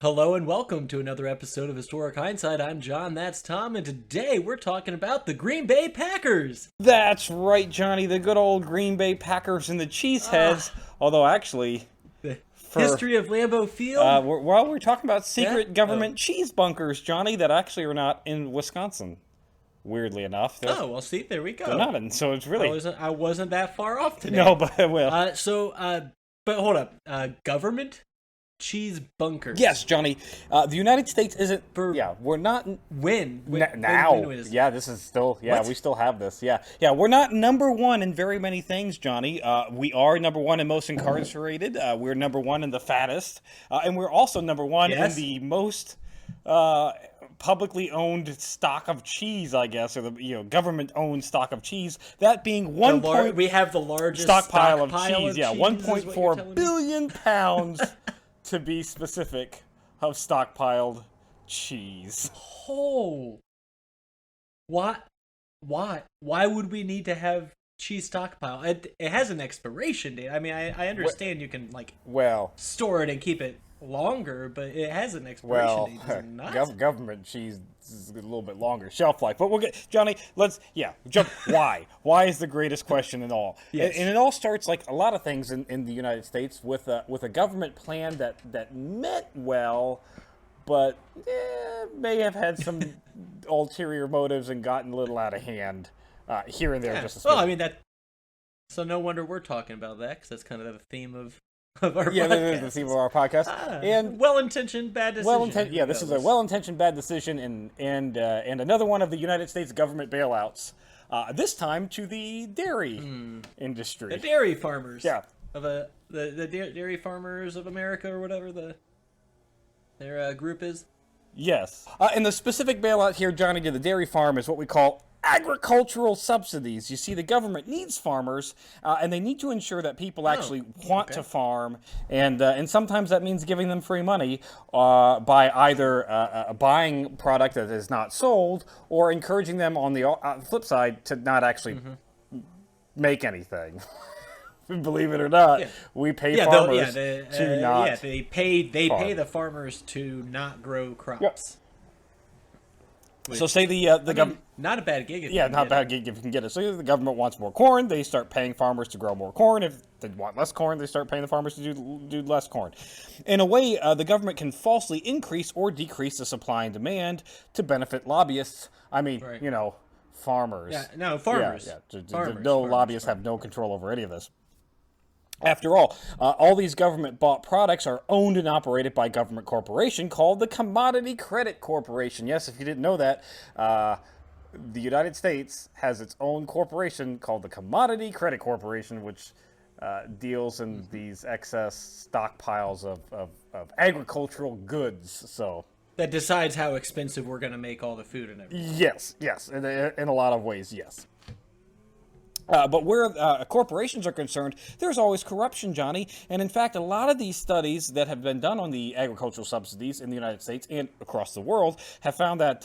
Hello and welcome to another episode of Historic Hindsight. I'm John, that's Tom, and today we're talking about the Green Bay Packers. That's right, Johnny, the good old Green Bay Packers and the Cheeseheads. Although, actually, The history of Lambeau Field. we're talking about secret Yeah? government cheese bunkers, Johnny, that actually are not in Wisconsin. Weirdly enough. Oh, well, see, there we go. They're not in, so it's really... I wasn't that far off today. No, but, well... But hold up. Government cheese bunkers. Yes, Johnny. The United States isn't... we're not... When? Now. When is it? Yeah, this is still... Yeah, What? we still have this. Yeah, we're not number one in very many things, Johnny. We are number one in most incarcerated. We're number one in the fattest. And we're also number one in the most... publicly owned stock of cheese, I guess, or the government owned stock of cheese. That being we have the largest stockpile of cheese. Yeah, 1.4 billion pounds to be specific of stockpiled cheese. Oh, why would we need to have cheese stockpile? It has an expiration date. I mean, I understand you can store it and keep it longer, but it has an expiration date. Does it not? Government cheese is a little bit longer shelf life, but we'll get Johnny. Let's jump. Why is the greatest question in all? Yes. And it all starts, like a lot of things in the United States, with a government plan that meant well, but may have had some ulterior motives and gotten a little out of hand here and there. Just well, I mean that. So no wonder we're talking about that, because that's kind of the theme of our podcast. That is the theme of our podcast. And well-intentioned bad decision. This is a well-intentioned bad decision, and another one of the United States government bailouts. This time to the dairy industry, the dairy farmers. Yeah, of the dairy farmers of America, or whatever their group is. Yes, and the specific bailout here, Johnny, to the dairy farm is what we call agricultural subsidies. You see, the government needs farmers, and they need to ensure that people actually want to farm, and sometimes that means giving them free money by either buying product that is not sold, or encouraging them on the flip side to not actually make anything. Believe it or not, we pay farmers to not. Yeah, they pay the farmers to not grow crops. Yep. So say the government... Not a bad gig. Not a bad gig if you can get it. So the government wants more corn, they start paying farmers to grow more corn. If they want less corn, they start paying the farmers to do less corn. In a way, the government can falsely increase or decrease the supply and demand to benefit lobbyists. I mean, farmers. Yeah, no, farmers. Lobbyists have no control over any of this. After all these government-bought products are owned and operated by a government corporation called the Commodity Credit Corporation. Yes, if you didn't know that, the United States has its own corporation called the Commodity Credit Corporation, which deals in these excess stockpiles of agricultural goods. So that decides how expensive we're going to make all the food and everything. Yes, in a lot of ways, yes. But where corporations are concerned, there's always corruption, Johnny. And in fact, a lot of these studies that have been done on the agricultural subsidies in the United States and across the world have found that,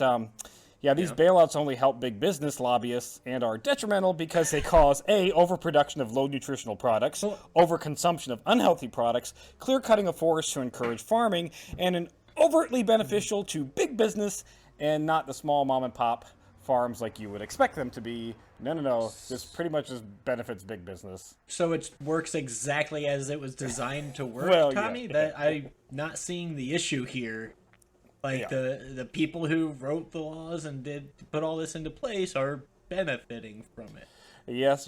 these bailouts only help big business lobbyists and are detrimental because they cause, A, overproduction of low nutritional products, overconsumption of unhealthy products, clear-cutting of forests to encourage farming, and an overtly beneficial to big business and not the small mom-and-pop farms like you would expect them to be. No. This pretty much just benefits big business. So it works exactly as it was designed to work, Tommy? Yeah. That I'm not seeing the issue here. The people who wrote the laws and did put all this into place are benefiting from it. Yes,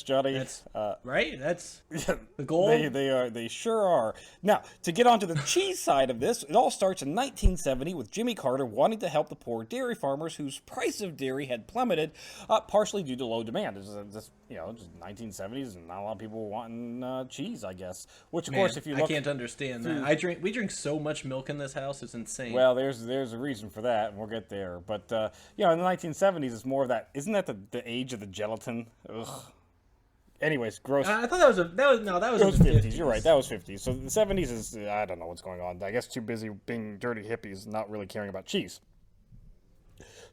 Johnny. That's right. That's the goal. They sure are. Now, to get onto the cheese side of this, it all starts in 1970 with Jimmy Carter wanting to help the poor dairy farmers whose price of dairy had plummeted, partially due to low demand. Just 1970s, and not a lot of people wanting cheese, I guess. Which, of course, if you look, I can't understand that. We drink so much milk in this house; it's insane. Well, there's a reason for that, and we'll get there. But in the 1970s, it's more of that. Isn't that the age of the gelatin? Ugh. Anyways, gross. I thought that was in the 50s. You're right, that was 50s. So the 70s is, I don't know what's going on. I guess too busy being dirty hippies, not really caring about cheese.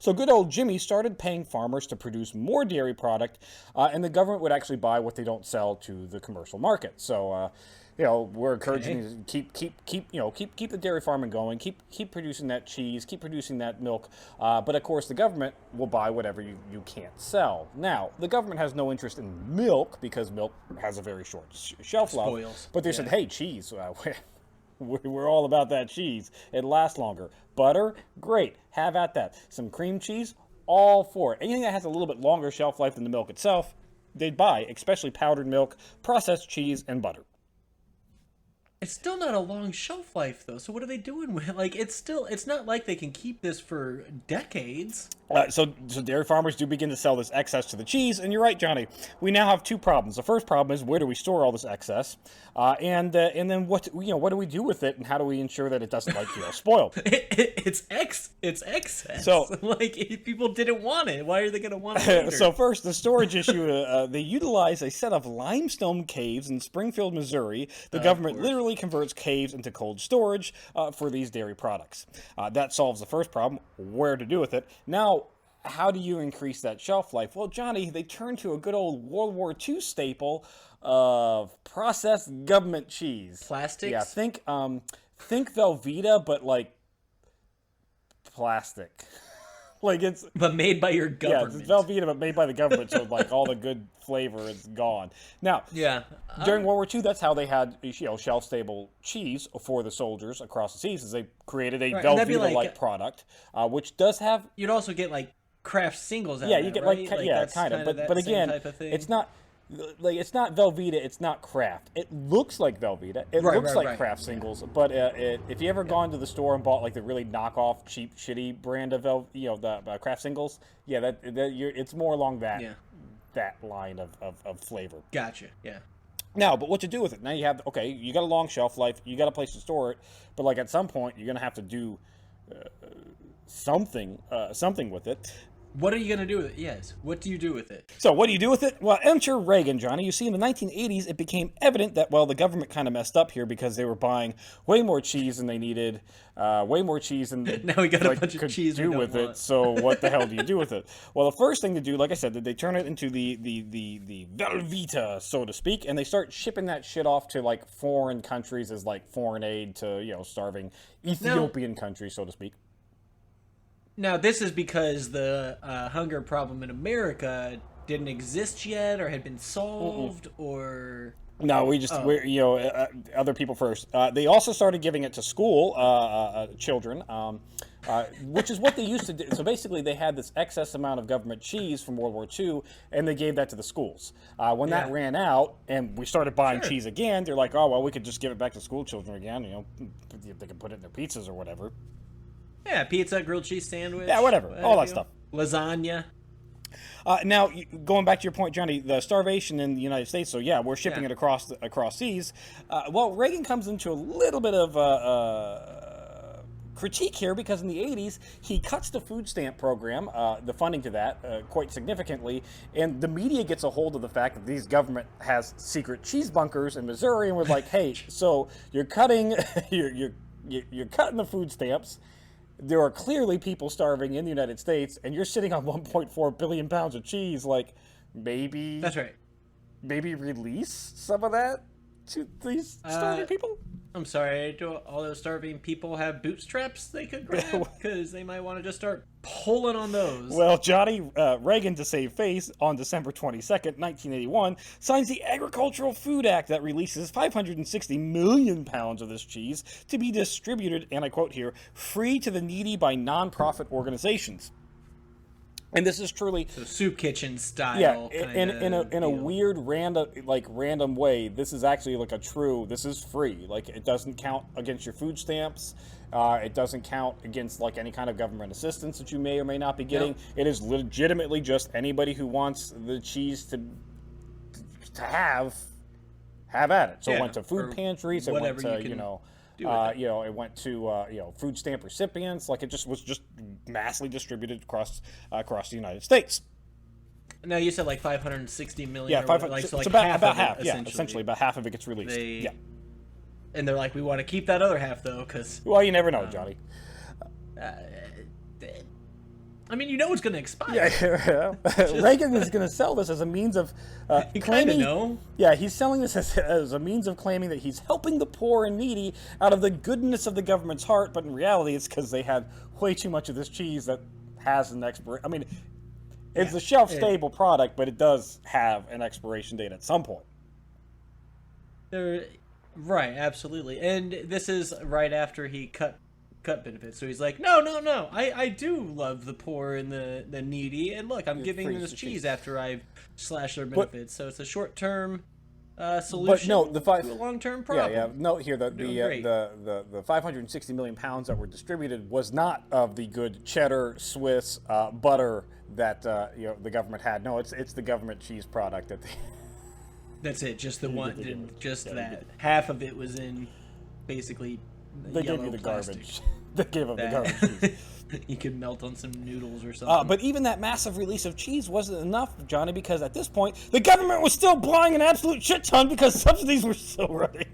So good old Jimmy started paying farmers to produce more dairy product, and the government would actually buy what they don't sell to the commercial market. So we're encouraging you to keep the dairy farming going, keep producing that cheese, keep producing that milk. But of course, the government will buy whatever you can't sell. Now, the government has no interest in milk because milk has a very short shelf life. Spoils. But they said, hey, cheese. We're all about that cheese. It lasts longer. Butter, great. Have at that. Some cream cheese, all for it. Anything that has a little bit longer shelf life than the milk itself, they'd buy, especially powdered milk, processed cheese, and butter. It's still not a long shelf life, though. So what are they doing with it? Like, it's not like they can keep this for decades. So dairy farmers do begin to sell this excess to the cheese, and you're right, Johnny. We now have two problems. The first problem is, where do we store all this excess, and then what do we do with it, and how do we ensure that it doesn't spoil? It's excess. So like, if people didn't want it, why are they going to want it later? So first, the storage issue. They utilize a set of limestone caves in Springfield, Missouri. The government literally converts caves into cold storage for these dairy products. That solves the first problem: where to do with it. Now, how do you increase that shelf life? Well, Johnny, they turn to a good old World War II staple of processed government cheese. Plastics? Yeah, think Velveeta, but like plastic. But made by your government. Yeah, it's Velveeta, but made by the government, so like all the good flavor is gone. Now, during World War II, that's how they had shelf-stable cheese for the soldiers across the seas. Is they created a Velveeta-like product, which does have. You'd also get like Kraft singles. You get right? kind of. But again, it's not. It's not Velveeta, it's not Kraft. It looks like Velveeta. It looks like Kraft singles. But if you ever gone to the store and bought like the really knockoff, cheap, shitty brand of the Kraft singles, it's more along that line of flavor. Gotcha. Yeah. Now, but what to do with it? Now you have you got a long shelf life. You got a place to store it. But like at some point, you're gonna have to do something with it. What are you going to do with it? Yes. What do you do with it? So what do you do with it? Well, enter Reagan, Johnny. You see, in the 1980s, it became evident that, the government kind of messed up here because they were buying way more cheese than they needed, way more cheese than now we got a bunch of cheese do with it. So what the hell do you do with it? Well, the first thing to do, like I said, they turn it into the Velveeta, so to speak, and they start shipping that shit off to like foreign countries as like foreign aid to starving Ethiopian countries, so to speak. Now, this is because the hunger problem in America didn't exist yet, or had been solved, or... No, other people first. They also started giving it to school children, which is what they used to do. So basically, they had this excess amount of government cheese from World War II, and they gave that to the schools. When that ran out, and we started buying cheese again, they're like, oh, well, we could just give it back to school children again. They could put it in their pizzas or whatever. Yeah, pizza, grilled cheese sandwich. Yeah, whatever. All that stuff. Lasagna. Now, going back to your point, Johnny, the starvation in the United States, so we're shipping it across seas. Reagan comes into a little bit of critique here because in the 80s, he cuts the food stamp program, the funding to that, quite significantly, and the media gets a hold of the fact that these government has secret cheese bunkers in Missouri, and we're like, hey, so you're cutting, you're cutting the food stamps. There are clearly people starving in the United States, and you're sitting on 1.4 billion pounds of cheese. Like, maybe... That's right. Maybe release some of that to these starving people? I'm sorry, do all those starving people have bootstraps they could grab? Because they might want to just start pulling on those. Well, Johnny, Reagan, to save face, on December 22nd, 1981, signs the Agricultural Food Act that releases 560 million pounds of this cheese to be distributed, and I quote here, free to the needy by nonprofit organizations. And this is truly soup kitchen style. Yeah, in a weird random way. This is actually like this is free. Like, it doesn't count against your food stamps. It doesn't count against like any kind of government assistance that you may or may not be getting. Nope. It is legitimately just anybody who wants the cheese to have at it. So it went to food pantries. It went to it went to food stamp recipients. Like, it just was massively distributed across the United States. Now, you said like 560 million. Yeah, so like about half. Essentially. Essentially about half of it gets released. And they're like, we want to keep that other half though, because you never know, Johnny. I mean, you know it's going to expire. Yeah, Reagan is going to sell this as a means of You kind claiming. of know. Yeah, he's selling this as a means of claiming that he's helping the poor and needy out of the goodness of the government's heart. But in reality, it's because they had way too much of this cheese that has an expiration. I mean, it's a shelf-stable product, but it does have an expiration date at some point. Right, absolutely. And this is right after he cut benefits. So he's like, no. I do love the poor and the needy. And look, I'm giving them this cheese after I've slashed their benefits. So it's a short-term solution to a long-term problem. Yeah. Note here that the 560 million pounds that were distributed was not of the good cheddar, Swiss butter that the government had. No, it's the government cheese product that they. That's it. Just the one. Just that. Half of it was in basically. They gave you the garbage. They gave them the garbage. You could melt on some noodles or something. But even that massive release of cheese wasn't enough, Johnny, because at this point the government was still buying an absolute shit ton because subsidies were still running.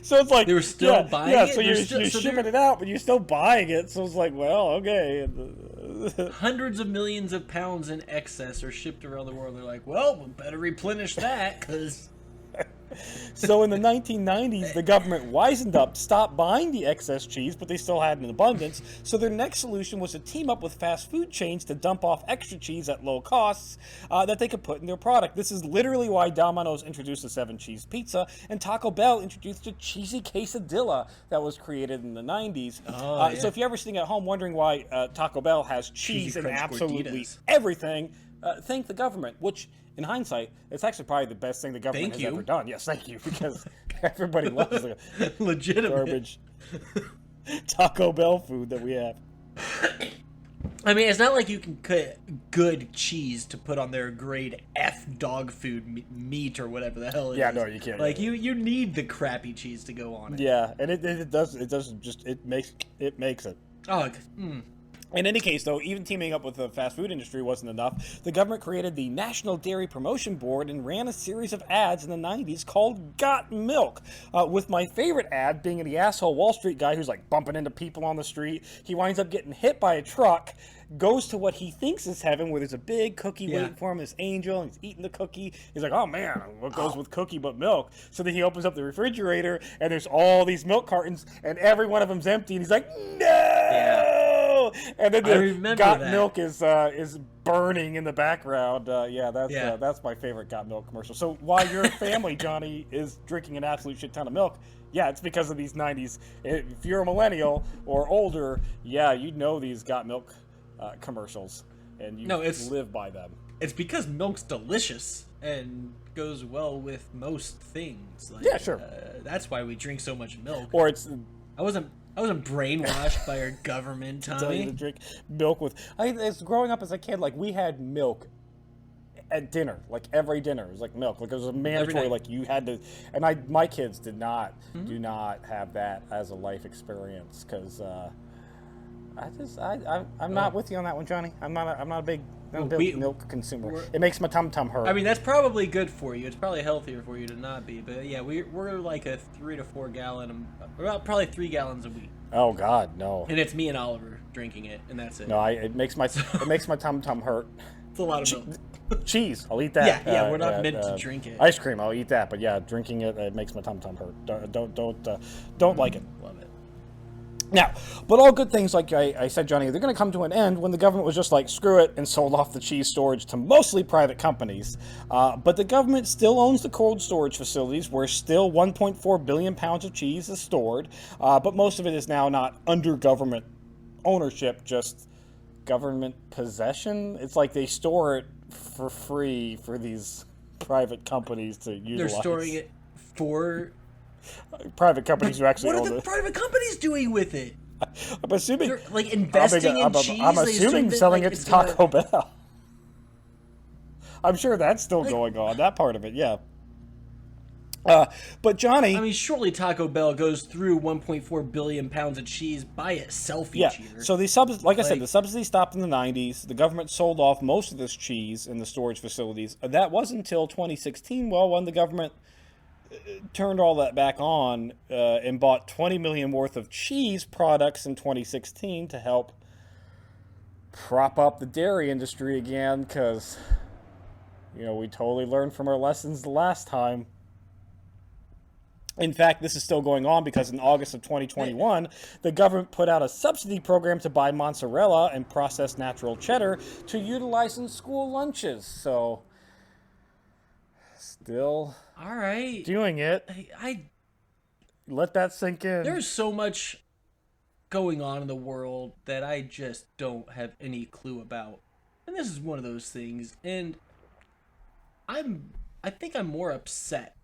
So it's like they were still buying it. Yeah, so you're shipping it out, but you're still buying it. So it's like, well, okay. Hundreds of millions of pounds in excess are shipped around the world. They're like, well, we better replenish that because. So in the 1990s, the government wisened up, stopped buying the excess cheese, but they still had an abundance. So their next solution was to team up with fast food chains to dump off extra cheese at low costs that they could put in their product. This is literally why Domino's introduced the 7-cheese pizza, and Taco Bell introduced a cheesy quesadilla that was created in the 90s. So if you're ever sitting at home wondering why Taco Bell has cheese in absolutely everything, thank the government, which... In hindsight, it's actually probably the best thing the government has ever done. Yes, thank you, because everybody loves the legitimate garbage Taco Bell food that we have. I mean, it's not like you can cut good cheese to put on their grade F dog food meat or whatever the hell it is. Yeah, no, you can't. Like you need the crappy cheese to go on it. Yeah, and it makes it. Oh. In any case, though, even teaming up with the fast food industry wasn't enough. The government created the National Dairy Promotion Board and ran a series of ads in the 90s called Got Milk, with my favorite ad being the asshole Wall Street guy who's like bumping into people on the street. He winds up getting hit by a truck, goes to what he thinks is heaven, where there's a big cookie waiting for him, this angel, and he's eating the cookie. He's like, oh man, what goes with cookie but milk? So then he opens up the refrigerator, and there's all these milk cartons, and every one of them's empty, and he's like, no! Yeah. And then the Got Milk is burning in the background. That's my favorite Got Milk commercial. So while your family, Johnny, is drinking an absolute shit ton of milk, yeah, it's because of these 90s. If you're a millennial or older, yeah, you know these Got Milk commercials, and you live by them. It's because milk's delicious and goes well with most things. Like, yeah, sure. That's why we drink so much milk. Or it's... I wasn't brainwashed by our government, Tommy. Tell you to drink milk with... as growing up as a kid, like, we had milk at dinner. Like, every dinner. It was like milk. Like, it was a mandatory, like, you had to... And my kids do not have that as a life experience, because... I'm not with you on that one, Johnny. I'm not a big milk consumer. It makes my tum hurt. I mean, that's probably good for you. It's probably healthier for you to not be. But yeah, we're like a 3 to 4 gallon, about probably 3 gallons a week. Oh God, no. And it's me and Oliver drinking it, and that's it. No, it makes my tum hurt. It's a lot of milk. Cheese, I'll eat that. Yeah, we're not meant to drink it. Ice cream, I'll eat that. But yeah, drinking it makes my tum hurt. Don't like it. Love it. Now, but all good things, like I said, Johnny, they're going to come to an end when the government was just like, screw it, and sold off the cheese storage to mostly private companies. But the government still owns the cold storage facilities where still 1.4 billion pounds of cheese is stored. But most of it is now not under government ownership, just government possession. It's like they store it for free for these private companies to utilize. They're storing it for... private companies who actually own it. What are the private companies doing with it? I'm assuming... They're, like, investing in cheese? I'm assuming selling it to Taco Bell. I'm sure that's still going on, that part of it, yeah. But Johnny... I mean, surely Taco Bell goes through 1.4 billion pounds of cheese by itself each year. So the I said, the subsidies stopped in the 90s. The government sold off most of this cheese in the storage facilities. That wasn't until 2016, when the government turned all that back on and bought $20 million worth of cheese products in 2016 to help prop up the dairy industry again, because, we totally learned from our lessons the last time. In fact, this is still going on because in August of 2021, the government put out a subsidy program to buy mozzarella and processed natural cheddar to utilize in school lunches. So, still all right, doing it. I let that sink in. There's so much going on in the world that I just don't have any clue about. And this is one of those things. And I think I'm more upset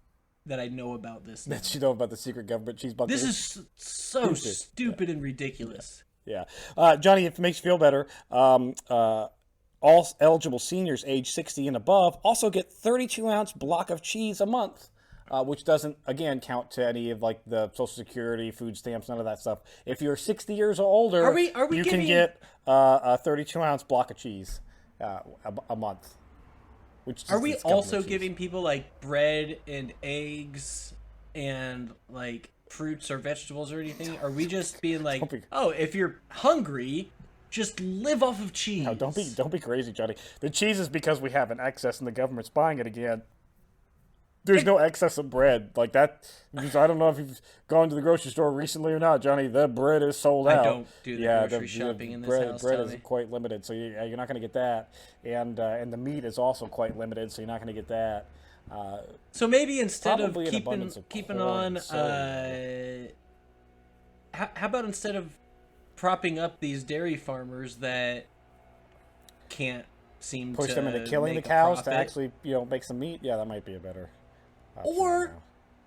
that I know about this now. That you know about the secret government cheese bunkers. This is so stupid and ridiculous. Yeah. Johnny, if it makes you feel better, all eligible seniors age 60 and above also get 32-ounce block of cheese a month, which doesn't, again, count to any of like the Social Security, food stamps, none of that stuff. If you're 60 years or older, you can get a 32-ounce block of cheese a month. Are we also giving people like bread and eggs and like fruits or vegetables or anything? Are we just being like, oh, if you're hungry, just live off of cheese? No, don't be crazy, Johnny. The cheese is because we have an excess and the government's buying it again. There's no excess of bread like that. I don't know if you've gone to the grocery store recently or not, Johnny. The bread is sold out. I don't do the grocery shopping in this house. Bread is quite limited, so you're not going to get that. And the meat is also quite limited, so you're not going to get that. So maybe instead of keeping on, how about instead of propping up these dairy farmers that can't seem push to them into killing the cows to actually make some meat? Yeah, that might be a better. Or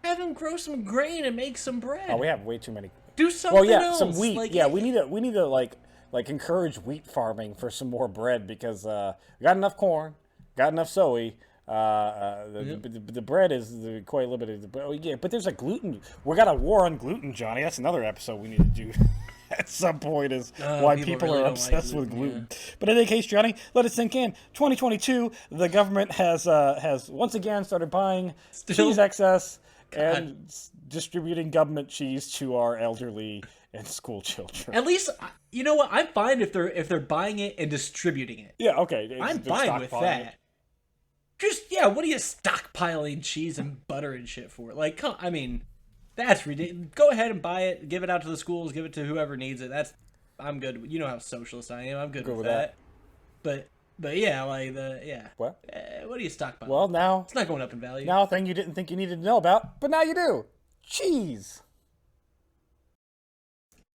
have them grow some grain and make some bread. Oh, we have way too many. Do something else. Some wheat. Like, we need to like encourage wheat farming for some more bread because we got enough corn, got enough soy. The bread is quite limited. But there's a gluten. We got a war on gluten, Johnny. That's another episode we need to do. At some point is why people really are obsessed with gluten. Yeah. But in any case, Johnny, let it sink in. 2022, the government has once again started buying cheese excess and distributing government cheese to our elderly and school children. At least, you know what? I'm fine if they're buying it and distributing it. Yeah, okay. I'm fine with that. Just what are you stockpiling cheese and butter and shit for? Like, I mean. That's ridiculous. Go ahead and buy it. Give it out to the schools. Give it to whoever needs it. I'm good. You know how socialist I am. I'm good with that. But yeah, like What? What do you stockpile? Well, now it's not going up in value. Now, a thing you didn't think you needed to know about, but now you do. Cheese.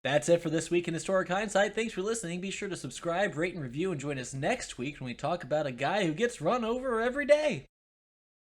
That's it for this week in Historic Hindsight. Thanks for listening. Be sure to subscribe, rate, and review, and join us next week when we talk about a guy who gets run over every day.